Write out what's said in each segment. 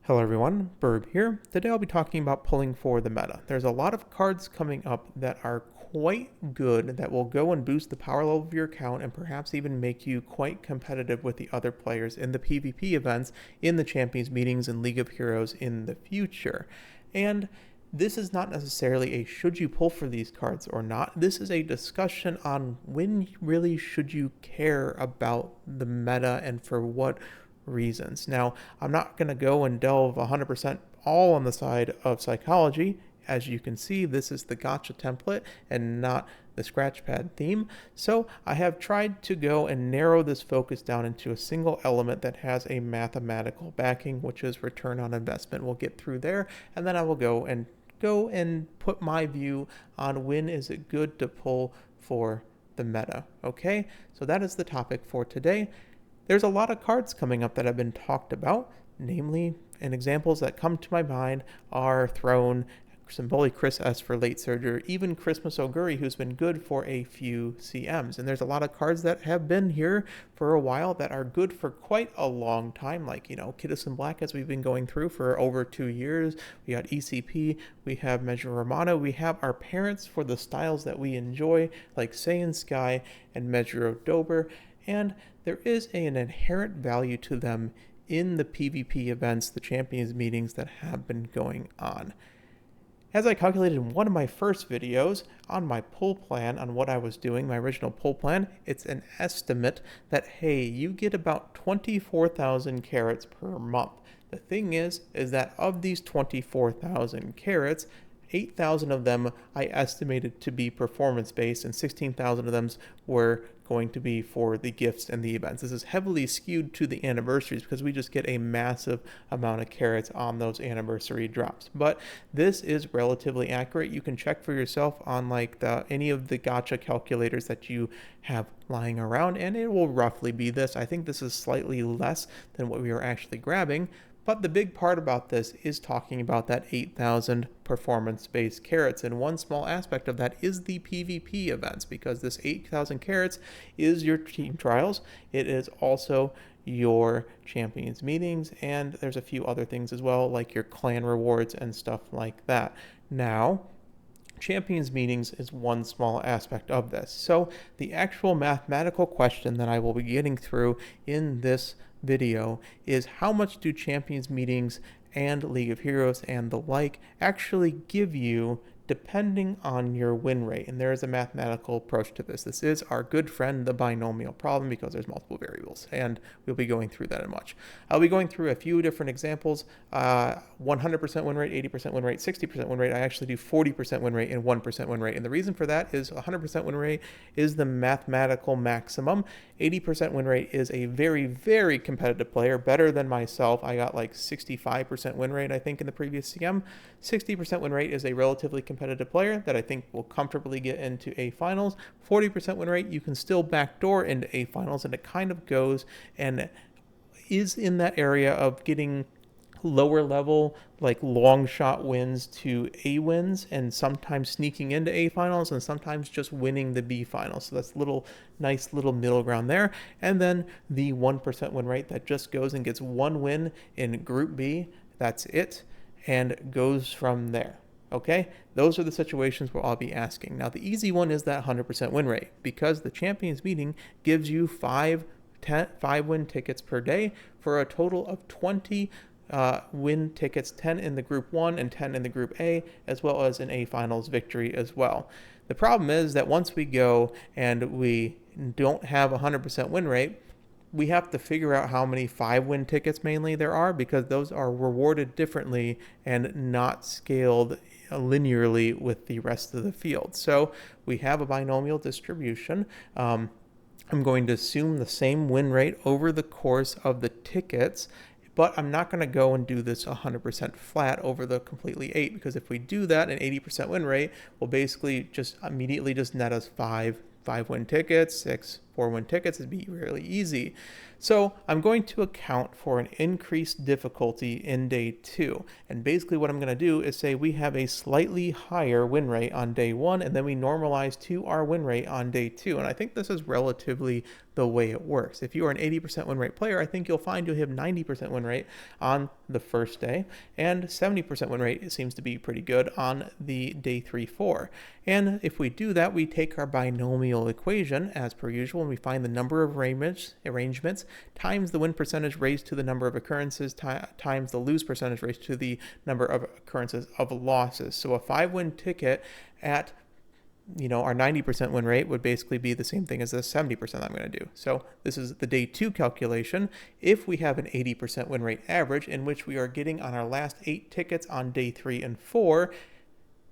Hello everyone, Burb here. Today I'll be talking about pulling for the meta. There's a lot of cards coming up that are quite good that will go and boost the power level of your account and perhaps even make you quite competitive with the other players in the PvP events, in the Champions meetings, and League of Heroes in the future. And this is not necessarily a should you pull for these cards or not. This is a discussion on when really should you care about the meta and for what reasons. Now, I'm not going to go and delve 100% all on the side of psychology. As you can see, this is the gotcha template and not the scratchpad theme. So I have tried to go and narrow this focus down into a single element that has a mathematical backing, which is return on investment. We'll get through there, and then I will go and put my view on when is it good to pull for the meta. Okay, so that is the topic for today. There's a lot of cards coming up that have been talked about, namely, and examples that come to my mind are Throne, Symbolic Chris S for late surgery, even Christmas Oguri, who's been good for a few CMs. And there's a lot of cards that have been here for a while that are good for quite a long time, like, Kiddos in Black, as we've been going through for over 2 years. We got ECP, we have Measure Romano, we have our parents for the styles that we enjoy, like Saiyan Sky and Measure Dober, and there is an inherent value to them in the PvP events, the Champions meetings that have been going on. As I calculated in one of my first videos on my pull plan, on what I was doing, my original pull plan, it's an estimate that, hey, you get about 24,000 carats per month. The thing is that of these 24,000 carats, 8,000 of them I estimated to be performance-based, and 16,000 of them were going to be for the gifts and the events. This is heavily skewed to the anniversaries because we just get a massive amount of carats on those anniversary drops. But this is relatively accurate. You can check for yourself on any of the gotcha calculators that you have lying around, and it will roughly be this. I think this is slightly less than what we are actually grabbing. But the big part about this is talking about that 8,000 performance-based carats, and one small aspect of that is the PvP events, because this 8,000 carats is your team trials. It is also your champions meetings, and there's a few other things as well, like your clan rewards and stuff like that. Now, Champions meetings is one small aspect of this. So the actual mathematical question that I will be getting through in this video is, how much do Champions meetings and League of Heroes and the like actually give you depending on your win rate? And there is a mathematical approach to this. This is our good friend, the binomial problem, because there's multiple variables, and we'll be going through that in much. I'll be going through a few different examples, 100% win rate, 80% win rate, 60% win rate. I actually do 40% win rate and 1% win rate. And the reason for that is 100% win rate is the mathematical maximum. 80% win rate is a very, very competitive player, better than myself. I got like 65% win rate, I think, in the previous CM. 60% win rate is a relatively competitive player that I think will comfortably get into A finals. 40% win rate, you can still backdoor into A finals, and it kind of goes and is in that area of getting lower level, like long shot wins to A wins, and sometimes sneaking into A finals, and sometimes just winning the B finals. So that's nice little middle ground there. And then the 1% win rate that just goes and gets one win in Group B. That's it, and goes from there. Okay, those are the situations where I'll be asking. Now, the easy one is that 100% win rate, because the Champions meeting gives you 5 win tickets per day for a total of 20 win tickets, 10 in the Group 1 and 10 in the Group A, as well as an A finals victory as well. The problem is that once we go and we don't have a 100% win rate, we have to figure out how many 5-win tickets mainly there are, because those are rewarded differently and not scaled linearly with the rest of the field. So we have a binomial distribution. I'm going to assume the same win rate over the course of the tickets, but I'm not going to go and do this 100% flat over the completely 8, because if we do that, an 80% win rate will basically just immediately just net us 5 win tickets, 6 4-win tickets. It'd be really easy. So I'm going to account for an increased difficulty in day 2. And basically what I'm going to do is say we have a slightly higher win rate on day 1, and then we normalize to our win rate on day 2. And I think this is relatively the way it works. If you are an 80% win rate player, I think you'll find you'll have 90% win rate on the first day, and 70% win rate seems to be pretty good on the day 3, 4. And if we do that, we take our binomial equation as per usual, and we find the number of arrangements times the win percentage raised to the number of occurrences times the lose percentage raised to the number of occurrences of losses. So a 5-win ticket at our 90% win rate would basically be the same thing as the 70% I'm going to do. So this is the day 2 calculation. If we have an 80% win rate average, in which we are getting on our last 8 tickets on day 3 and 4,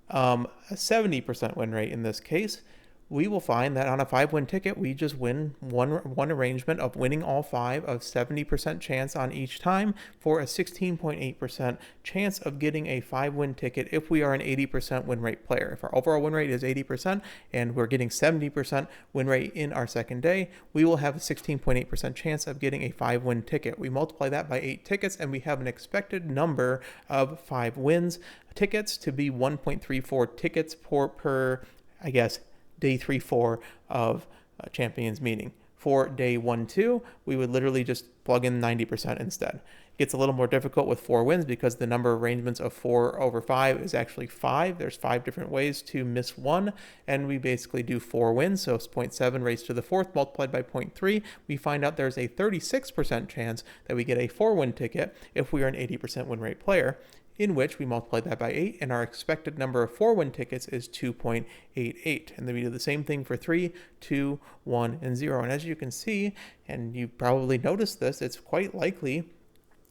a 70% win rate in this case, we will find that on a 5-win ticket, we just win one arrangement of winning all 5 of 70% chance on each time for a 16.8% chance of getting a 5-win ticket if we are an 80% win rate player. If our overall win rate is 80% and we're getting 70% win rate in our second day, we will have a 16.8% chance of getting a 5-win ticket. We multiply that by 8 tickets and we have an expected number of 5 wins tickets to be 1.34 tickets per I guess, day 3, 4 of Champions Meeting. For day 1, 2, we would literally just plug in 90% instead. It gets a little more difficult with 4 wins because the number of arrangements of 4 over 5 is actually 5. There's 5 different ways to miss 1, and we basically do 4 wins. So it's 0.7 raised to the 4th multiplied by 0.3. We find out there's a 36% chance that we get a 4-win ticket if we are an 80% win rate player, in which we multiply that by 8, and our expected number of 4-win tickets is 2.88. And then we do the same thing for 3, 2, 1, and 0. And as you can see, and you probably noticed this, it's quite likely,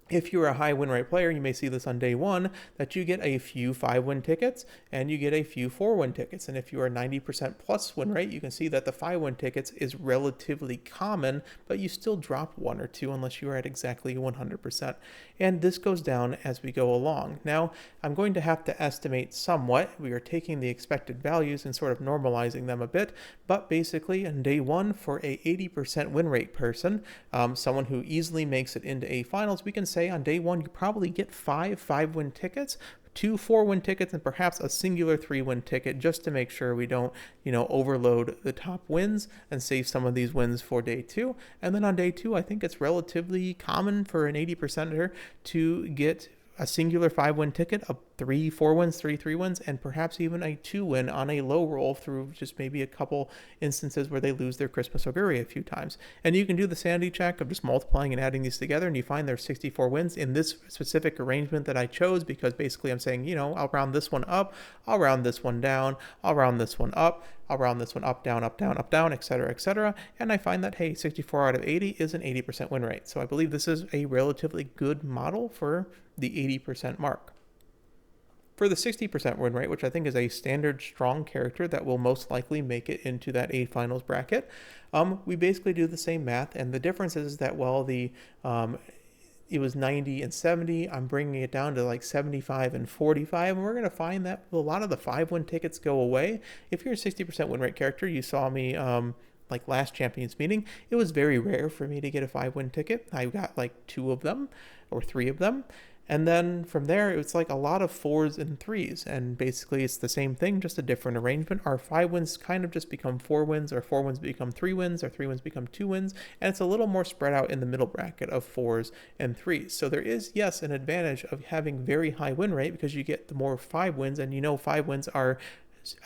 if you're a high win rate player, you may see this on day 1, that you get a few 5-win tickets and you get a few 4-win tickets. And if you are 90% plus win rate, you can see that the 5-win tickets is relatively common, but you still drop 1 or 2 unless you are at exactly 100%. And this goes down as we go along. Now, I'm going to have to estimate somewhat. We are taking the expected values and sort of normalizing them a bit, but basically on day 1, for a 80% win rate person, someone who easily makes it into A finals, we can say on day 1 you probably get 5-win tickets, 2 4-win tickets, and perhaps a singular 3-win ticket, just to make sure we don't overload the top wins and save some of these wins for day 2. And then on day 2, I think it's relatively common for an 80%er to get a singular 5-win ticket, a 3 4-wins, 3 3-wins, and perhaps even a 2-win on a low roll through just maybe a couple instances where they lose their Christmas Oguri a few times. And you can do the sanity check of just multiplying and adding these together, and you find there's 64 wins in this specific arrangement that I chose, because basically I'm saying, I'll round this one up, I'll round this one down, I'll round this one up, I'll round this one up, down, etc., etc. And I find that, hey, 64 out of 80 is an 80% win rate. So I believe this is a relatively good model for the 80% mark. For the 60% win rate, which I think is a standard strong character that will most likely make it into that A finals bracket, we basically do the same math, and the difference is that while it was 90 and 70, I'm bringing it down to like 75 and 45, and we're going to find that a lot of the 5-win tickets go away. If you're a 60% win rate character, you saw me like last Champions Meeting, it was very rare for me to get a 5-win ticket. I got like 2 of them or 3 of them. And then from there, it's like a lot of 4s and 3s. And basically, it's the same thing, just a different arrangement. Our 5 wins kind of just become 4 wins, or 4 wins become 3 wins, or 3 wins become 2 wins. And it's a little more spread out in the middle bracket of 4s and 3s. So there is, yes, an advantage of having very high win rate, because you get the more 5 wins, and 5 wins are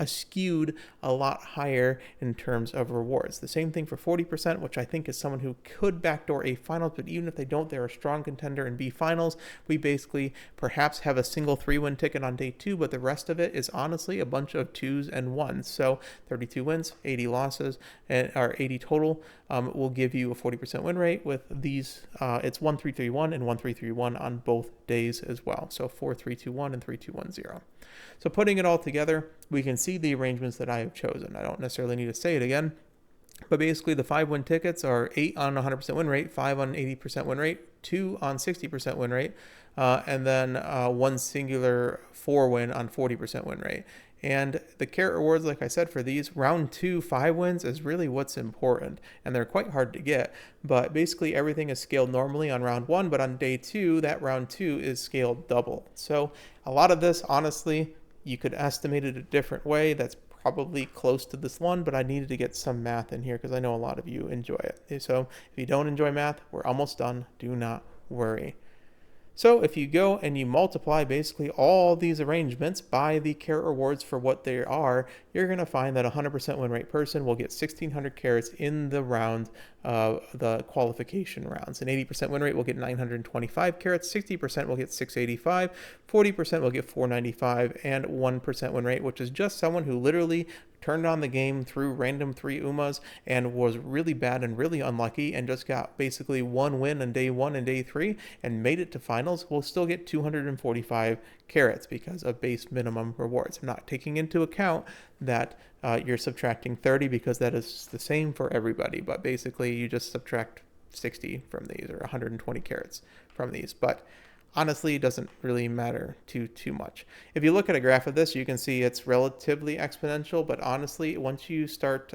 skewed a lot higher in terms of rewards. The same thing for 40%, which I think is someone who could backdoor A finals, but even if they don't, they're a strong contender in B finals. We basically perhaps have a single 3-win ticket on day 2, but the rest of it is honestly a bunch of 2s and 1s. So 32 wins, 80 losses, or 80 total, will give you a 40% win rate. With these, it's 1-3-3-1 and 1-3-3-1 on both days as well. So 4-3-2-1 and 3-2-1-0. So putting it all together, we can see the arrangements that I have chosen. I don't necessarily need to say it again, but basically the 5-win tickets are 8 on 100% win rate, 5 on 80% win rate, 2 on 60% win rate, and then 1 singular 4-win on 40% win rate. And the carrot rewards, like I said, for these round 2 5 wins is really what's important, and they're quite hard to get. But basically everything is scaled normally on round 1, but on day 2, that round 2 is scaled double. So a lot of this, honestly, you could estimate it a different way. That's probably close to this one, but I needed to get some math in here because I know a lot of you enjoy it. So if you don't enjoy math, we're almost done. Do not worry. So if you go and you multiply basically all these arrangements by the carrot rewards for what they are, you're going to find that a 100% win rate person will get 1,600 carrots in the round, the qualification rounds. An 80% win rate will get 925 carrots, 60% will get 685, 40% will get 495, and 1% win rate, which is just someone who literally turned on the game through random 3 umas and was really bad and really unlucky and just got basically 1 win on day 1 and day 3 and made it to finals, will still get 245 carrots because of base minimum rewards. I'm not taking into account that you're subtracting 30 because that is the same for everybody, but basically you just subtract 60 from these, or 120 carrots from these. But honestly, it doesn't really matter too much. If you look at a graph of this, you can see it's relatively exponential, but honestly, once you start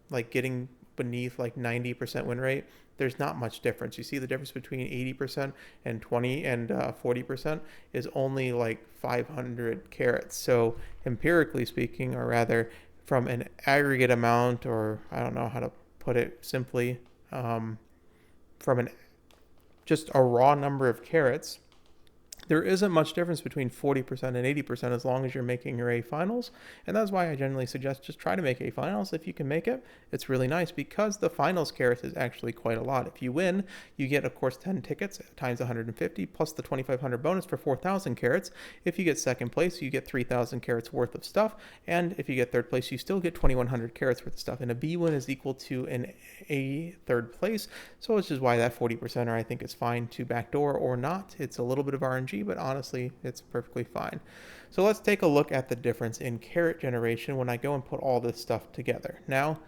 like getting beneath like 90% win rate, there's not much difference. You see the difference between 80% and 20 and 40% is only like 500 carrots. So empirically speaking, or rather from an aggregate amount, or I don't know how to put it simply, from just a raw number of carrots, there isn't much difference between 40% and 80% as long as you're making your A finals. And that's why I generally suggest just try to make A finals if you can make it. It's really nice because the finals carrots is actually quite a lot. If you win, you get, of course, 10 tickets times 150 plus the 2,500 bonus for 4,000 carrots. If you get second place, you get 3,000 carrots worth of stuff. And if you get third place, you still get 2,100 carrots worth of stuff. And a B win is equal to an A third place. So which is why that 40%er I think is fine to backdoor or not. It's a little bit of RNG, but honestly, it's perfectly fine. So let's take a look at the difference in carrot generation when I go and put all this stuff together. Now,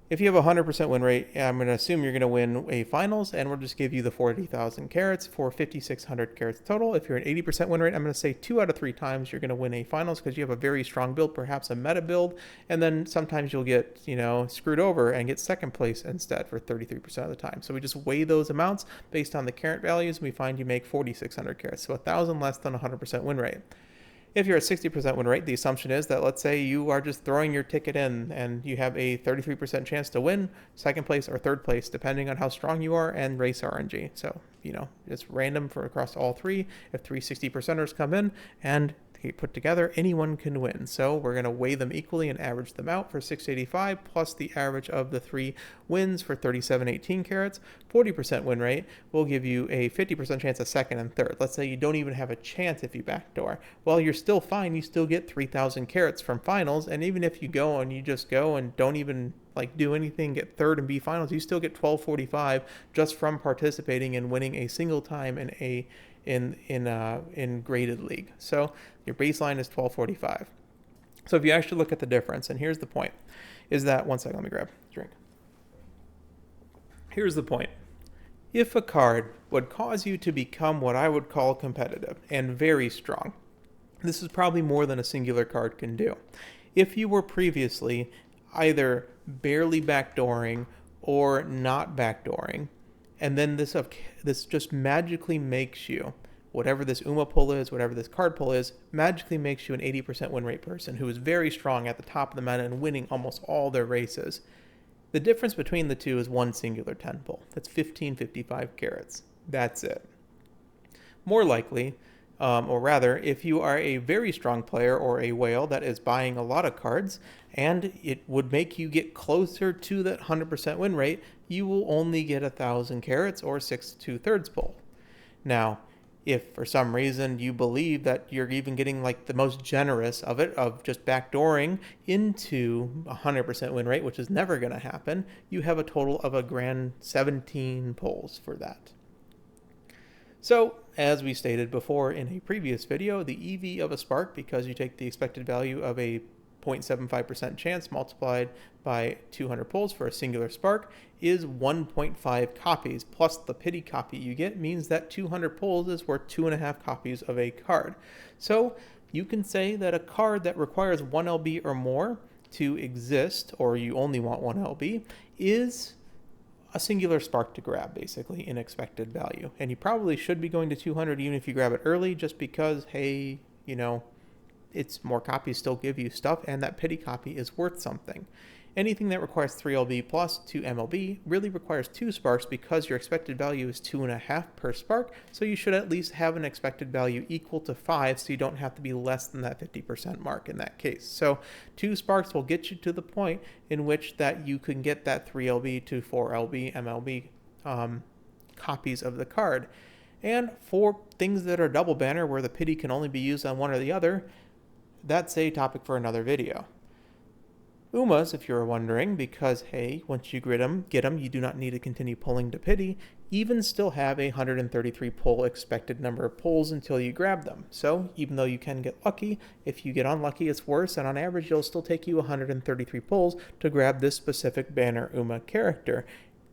if you have a 100% win rate, I'm going to assume you're going to win a finals, and we'll just give you the 40,000 carrots for 5,600 carrots total. If you're an 80% win rate, I'm going to say 2 out of 3 times you're going to win a finals because you have a very strong build, perhaps a meta build, and then sometimes you'll get, screwed over and get second place instead for 33% of the time. So we just weigh those amounts based on the carrot values, and we find you make 4,600 carrots, so 1,000 less than 100% win rate. If you're at 60% win rate, the assumption is that, let's say you are just throwing your ticket in and you have a 33% chance to win second place or third place, depending on how strong you are, and race RNG. So, it's random for across all 3. If 3 60%ers come in and put together, anyone can win. So we're going to weigh them equally and average them out for 685 plus the average of the 3 wins for 3718 carats. 40% win rate will give you a 50% chance of second and third. Let's say you don't even have a chance if you backdoor. Well, you're still fine. You still get 3,000 carats from finals. And even if you go and you just go and don't even do anything, get third and B finals, you still get 1245 just from participating and winning a single time in graded league. So your baseline is 1245. So if you actually look at the difference, and here's the point, is that, one second, let me grab a drink. Here's the point. If a card would cause you to become what I would call competitive and very strong, this is probably more than a singular card can do. If you were previously either barely backdooring or not backdooring, and then this just magically makes you, whatever this UMA pull is, whatever this card pull is, magically makes you an 80% win rate person who is very strong at the top of the meta and winning almost all their races. The difference between the two is one singular 10 pull. That's 1555 carats. That's it. More likely, or rather, if you are a very strong player or a whale that is buying a lot of cards and it would make you get closer to that 100% win rate, you will only get 1,000 carats or 6 2/3 pull. Now, if for some reason you believe that you're even getting the most generous of it, of just backdooring into 100% win rate, which is never going to happen, you have a total of a grand 17 pulls for that. So, as we stated before in a previous video, the EV of a spark, because you take the expected value of a 0.75% chance multiplied by 200 pulls for a singular spark, is 1.5 copies, plus the pity copy you get means that 200 pulls is worth 2.5 copies of a card. So you can say that a card that requires 1 LB or more to exist, or you only want 1 LB, is a singular spark to grab, basically, in expected value. And you probably should be going to 200 even if you grab it early, just because, hey, it's more copies still give you stuff, and that pity copy is worth something. Anything that requires 3 LB plus 2 MLB really requires 2 sparks because your expected value is 2.5 per spark, so you should at least have an expected value equal to 5, so you don't have to be less than that 50% mark in that case. So 2 sparks will get you to the point in which that you can get that 3 LB to 4 LB MLB copies of the card. And for things that are double banner where the pity can only be used on one or the other, that's a topic for another video. Umas, if you're wondering, because, hey, once you get them, you do not need to continue pulling to pity, even still have a 133 pull expected number of pulls until you grab them. So, even though you can get lucky, if you get unlucky, it's worse, and on average, it'll still take you 133 pulls to grab this specific banner Uma character.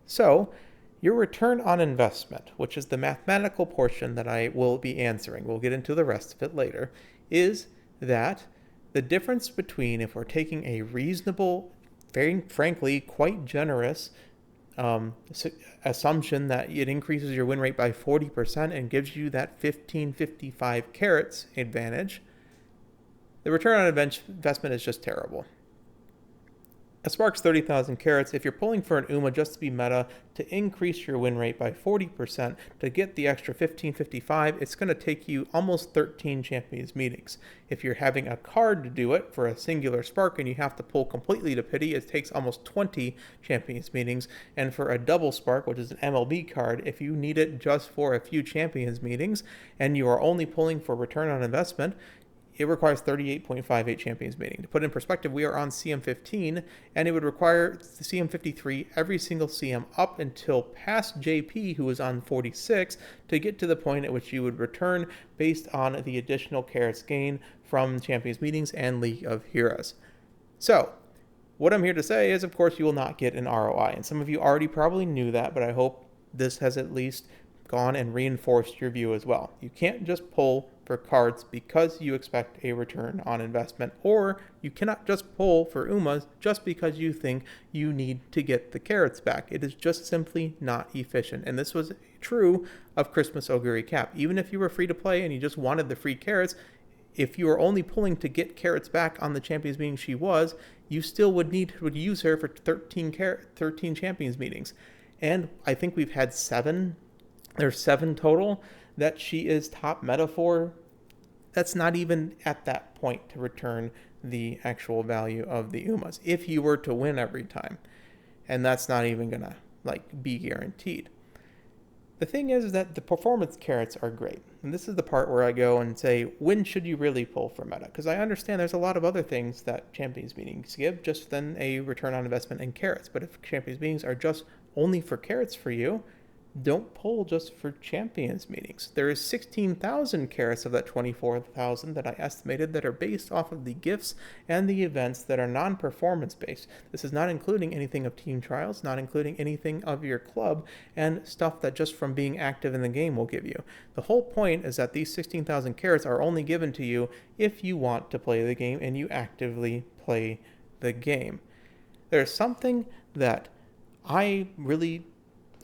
So, your return on investment, which is the mathematical portion that I will be answering, we'll get into the rest of it later, is that the difference between if we're taking a reasonable, very frankly, quite generous assumption that it increases your win rate by 40% and gives you that 1555 carats advantage, the return on investment is just terrible. A spark's 30,000 carats. If you're pulling for an Uma just to be meta, to increase your win rate by 40%, to get the extra 1555, it's going to take you almost 13 Champions meetings. If you're having a card to do it for a singular spark and you have to pull completely to pity, it takes almost 20 Champions meetings. And for a double spark, which is an MLB card, if you need it just for a few Champions meetings and you are only pulling for return on investment, it requires 38.58 Champions meeting. To put in perspective, we are on CM15, and it would require the CM53 every single CM up until past JP, who is on 46, to get to the point at which you would return based on the additional carats gain from Champions meetings and League of Heroes. So, what I'm here to say is, of course, you will not get an ROI, and some of you already probably knew that, but I hope this has at least gone and reinforced your view as well. You can't just pull for cards because you expect a return on investment, or you cannot just pull for Umas just because you think you need to get the carats back. It is just simply not efficient, and this was true of Christmas Oguri Cap. Even if you were free to play and you just wanted the free carats, if you were only pulling to get carats back on the Champions meeting she was, you still would use her for 13 Champions meetings. And I think we've had 7 total that she is top meta for. That's not even at that point to return the actual value of the Umas if you were to win every time. And that's not even gonna be guaranteed. The thing is that the performance carats are great. And this is the part where I go and say, when should you really pull for meta? Because I understand there's a lot of other things that Champions meetings give, just than a return on investment in carats. But if Champions meetings are just only for carats for you, don't pull just for Champions meetings. There is 16,000 carats of that 24,000 that I estimated that are based off of the gifts and the events that are non-performance based. This is not including anything of team trials, not including anything of your club, and stuff that just from being active in the game will give you. The whole point is that these 16,000 carats are only given to you if you want to play the game and you actively play the game. There's something that I really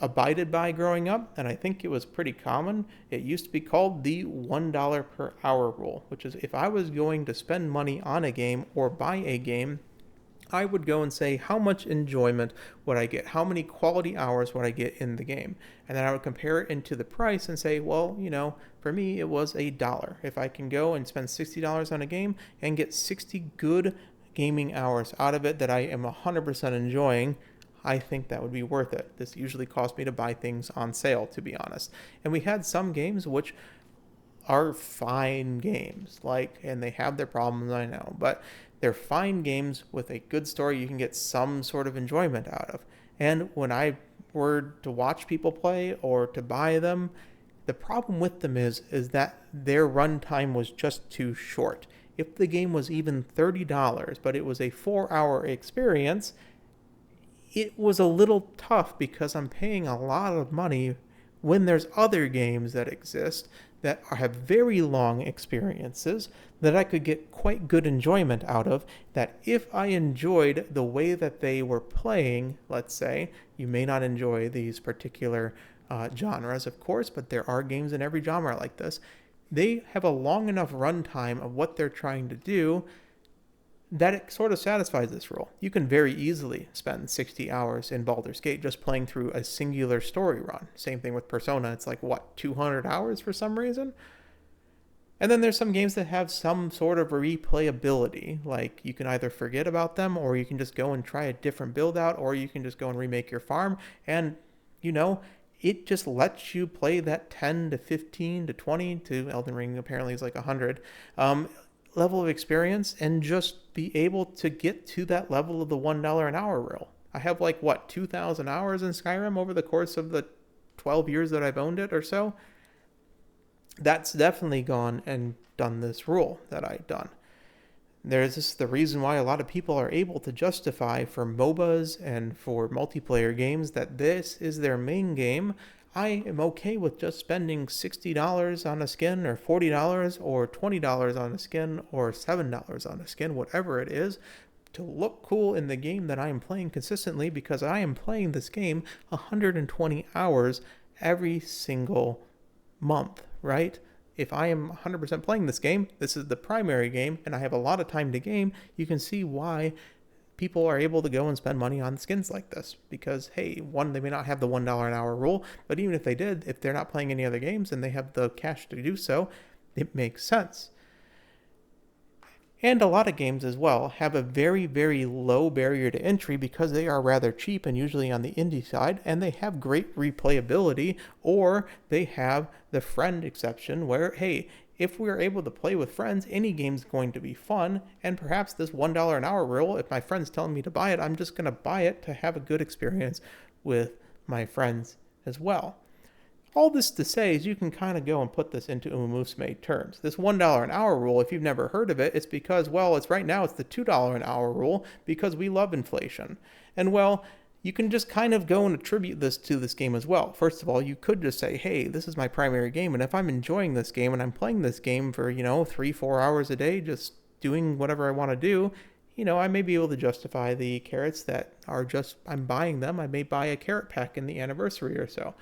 abided by growing up, and I think it was pretty common. It used to be called the $1 per hour rule, which is if I was going to spend money on a game or buy a game, I would go and say, how much enjoyment would I get? How many quality hours would I get in the game? And then I would compare it into the price and say, well, for me, it was $1. If I can go and spend $60 on a game and get 60 good gaming hours out of it that I am 100% enjoying, I think that would be worth it. This usually cost me to buy things on sale, to be honest. And we had some games which are fine games, and they have their problems, I know, but they're fine games with a good story you can get some sort of enjoyment out of. And when I were to watch people play or to buy them, the problem with them is that their runtime was just too short. If the game was even $30, but it was a 4-hour experience, it was a little tough because I'm paying a lot of money when there's other games that exist that have very long experiences that I could get quite good enjoyment out of, that if I enjoyed the way that they were playing, let's say, you may not enjoy these particular genres, of course, but there are games in every genre like this. They have a long enough runtime of what they're trying to do that it sort of satisfies this rule. You can very easily spend 60 hours in Baldur's Gate just playing through a singular story run. Same thing with Persona. It's like, what, 200 hours for some reason? And then there's some games that have some sort of replayability. Like, you can either forget about them, or you can just go and try a different build out, or you can just go and remake your farm. And, it just lets you play that 10 to 15 to 20 to Elden Ring apparently is like 100 level of experience, and just be able to get to that level of the $1 an hour rule. I have 2,000 hours in Skyrim over the course of the 12 years that I've owned it or so. That's definitely gone and done this rule that I've done. There's the reason why a lot of people are able to justify for MOBAs and for multiplayer games that this is their main game. I am okay with just spending $60 on a skin, or $40, or $20 on a skin, or $7 on a skin, whatever it is, to look cool in the game that I am playing consistently, because I am playing this game 120 hours every single month, right? If I am 100% playing this game, this is the primary game, and I have a lot of time to game, you can see why people are able to go and spend money on skins like this. Because, hey, one, they may not have the $1 an hour rule, but even if they did, if they're not playing any other games and they have the cash to do so, it makes sense. And a lot of games as well have a very, very low barrier to entry because they are rather cheap and usually on the indie side, and they have great replayability, or they have the friend exception where, hey, if we're able to play with friends, any game's going to be fun, and perhaps this $1 an hour rule, if my friend's telling me to buy it, I'm just going to buy it to have a good experience with my friends as well. All this to say is you can kind of go and put this into umamusume terms. This $1 an hour rule, if you've never heard of it, it's because, well, it's right now it's the $2 an hour rule because we love inflation. And, well, you can just kind of go and attribute this to this game as well. First of all, you could just say, hey, this is my primary game, and if I'm enjoying this game and I'm playing this game for, 3-4 hours a day, just doing whatever I want to do, I may be able to justify the carrots that are just, I'm buying them. I may buy a carrot pack in the anniversary or so.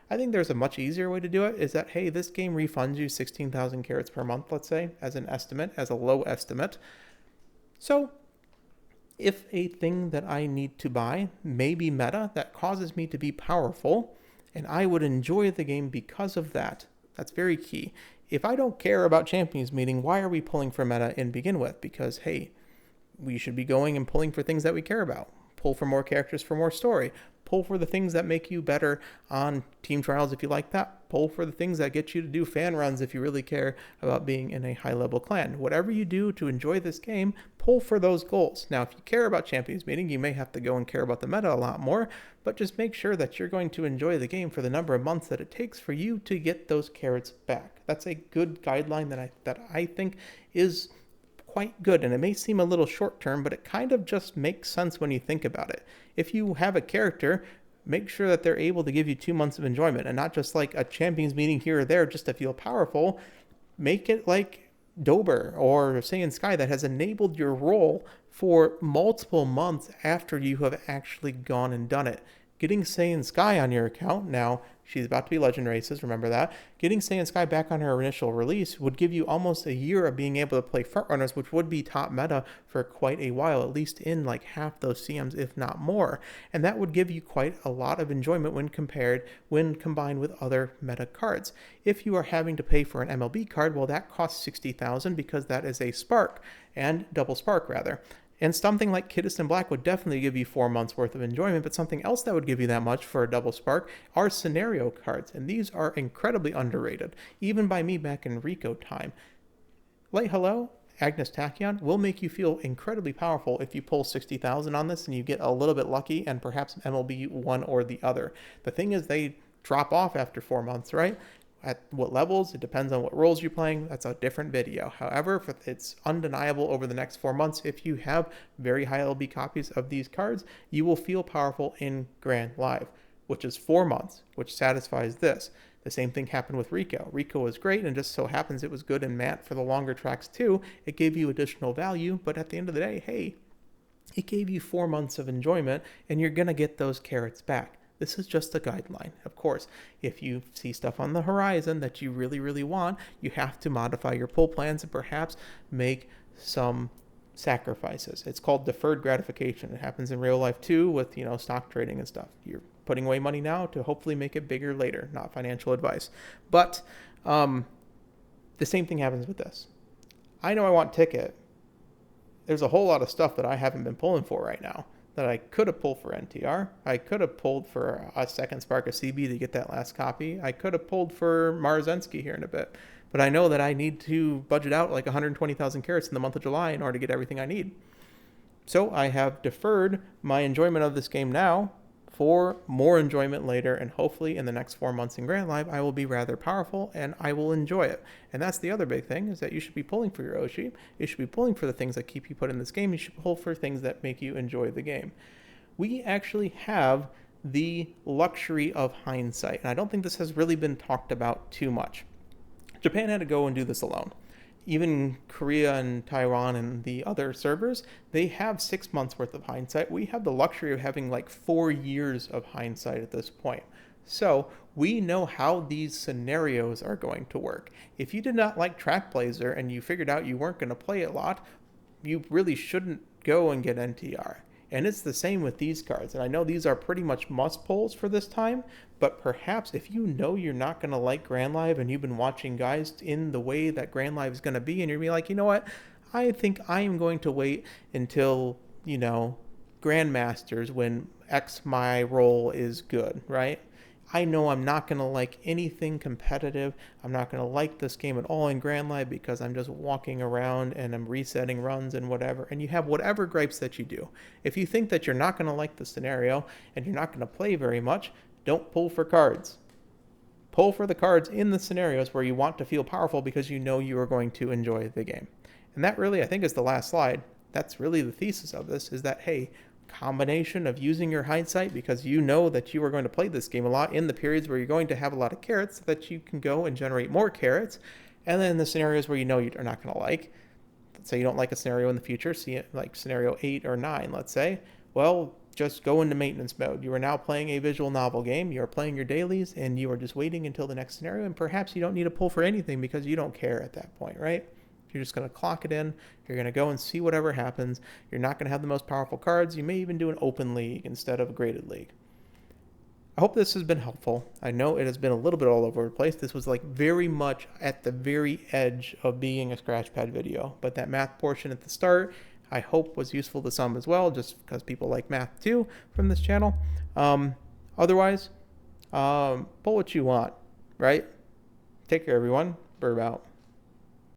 I think there's a much easier way to do it, is that, hey, this game refunds you 16,000 carrots per month, let's say, as an estimate, as a low estimate. So if a thing that I need to buy may be meta, that causes me to be powerful, and I would enjoy the game because of that, that's very key. If I don't care about Champions Meeting, why are we pulling for meta in begin with? Because, hey, we should be going and pulling for things that we care about. Pull for more characters for more story. Pull for the things that make you better on team trials if you like that. Pull for the things that get you to do fan runs if you really care about being in a high-level clan. Whatever you do to enjoy this game, pull for those goals. Now, if you care about Champions Meeting, you may have to go and care about the meta a lot more, but just make sure that you're going to enjoy the game for the number of months that it takes for you to get those carrots back. That's a good guideline that I think is quite good, and it may seem a little short term, but it kind of just makes sense when you think about it. If you have a character, make sure that they're able to give you 2 months of enjoyment, and not just like a Champions Meeting here or there just to feel powerful. Make it like Dober or Saiyan Sky that has enabled your role for multiple months after you have actually gone and done it. Getting Saiyan Sky on your account, now she's about to be Legend Races, remember that. Getting Saiyan Sky back on her initial release would give you almost a year of being able to play Frontrunners, which would be top meta for quite a while, at least in like half those CMs, if not more. And that would give you quite a lot of enjoyment when combined with other meta cards. If you are having to pay for an MLB card, well, that costs 60,000 because that is a spark, and double spark rather. And something like Kidist and Black would definitely give you 4 months worth of enjoyment, but something else that would give you that much for a double spark are scenario cards, and these are incredibly underrated, even by me back in Rico time. Light Hello, Agnes Tachyon will make you feel incredibly powerful if you pull 60,000 on this and you get a little bit lucky and perhaps MLB one or the other. The thing is, they drop off after 4 months, right? At what levels, it depends on what roles you're playing. That's a different video. However, it's undeniable over the next 4 months, if you have very high LB copies of these cards, you will feel powerful in Grand Live, which is 4 months, which satisfies this. The same thing happened with Rico. Rico was great, and just so happens it was good in Matte for the longer tracks too. It gave you additional value, but at the end of the day, hey, it gave you 4 months of enjoyment, and you're going to get those carrots back. This is just a guideline. Of course, if you see stuff on the horizon that you really, really want, you have to modify your pull plans and perhaps make some sacrifices. It's called deferred gratification. It happens in real life too with, stock trading and stuff. You're putting away money now to hopefully make it bigger later, not financial advice. But the same thing happens with this. I know I want ticket. There's a whole lot of stuff that I haven't been pulling for right now that I could have pulled for NTR. I could have pulled for a second spark of CB to get that last copy. I could have pulled for Marzensky here in a bit. But I know that I need to budget out like 120,000 carats in the month of July in order to get everything I need. So I have deferred my enjoyment of this game now for more enjoyment later, and hopefully in the next 4 months in Grand Live, I will be rather powerful and I will enjoy it. And that's the other big thing, is that you should be pulling for your Oshi. You should be pulling for the things that keep you put in this game. You should pull for things that make you enjoy the game. We actually have the luxury of hindsight, and I don't think this has really been talked about too much. Japan had to go and do this alone. Even Korea and Taiwan and the other servers, they have 6 months worth of hindsight. We have the luxury of having like 4 years of hindsight at this point. So we know how these scenarios are going to work. If you did not like TrackBlazer and you figured out you weren't going to play it a lot, you really shouldn't go and get NTR. And it's the same with these cards. And I know these are pretty much must pulls for this time, but perhaps if you know you're not going to like Grand Live and you've been watching guys in the way that Grand Live is going to be, and you're going to be like, you know what, I think I am going to wait until, Grandmasters when X my role is good, right? I know I'm not going to like anything competitive. I'm not going to like this game at all in Grand Live because I'm just walking around and I'm resetting runs and whatever. And you have whatever gripes that you do. If you think that you're not going to like the scenario and you're not going to play very much, don't pull for cards. Pull for the cards in the scenarios where you want to feel powerful because you know you are going to enjoy the game. And that really, I think, is the last slide. That's really the thesis of this, is that, hey, combination of using your hindsight because you know that you are going to play this game a lot in the periods where you're going to have a lot of carrots, so that you can go and generate more carrots. And then the scenarios where you know you're not going to like, let's say you don't like a scenario in the future, see it like scenario 8 or 9, let's say, well, just go into maintenance mode. You are now playing a visual novel game. You are playing your dailies and you are just waiting until the next scenario, and perhaps you don't need to pull for anything because you don't care at that point, right? You're just going to clock it in. You're going to go and see whatever happens. You're not going to have the most powerful cards. You may even do an open league instead of a graded league. I hope this has been helpful. I know it has been a little bit all over the place. This was like very much at the very edge of being a scratchpad video. But that math portion at the start, I hope was useful to some as well, just because people like math too from this channel. Otherwise, pull what you want, right? Take care, everyone. Burb out.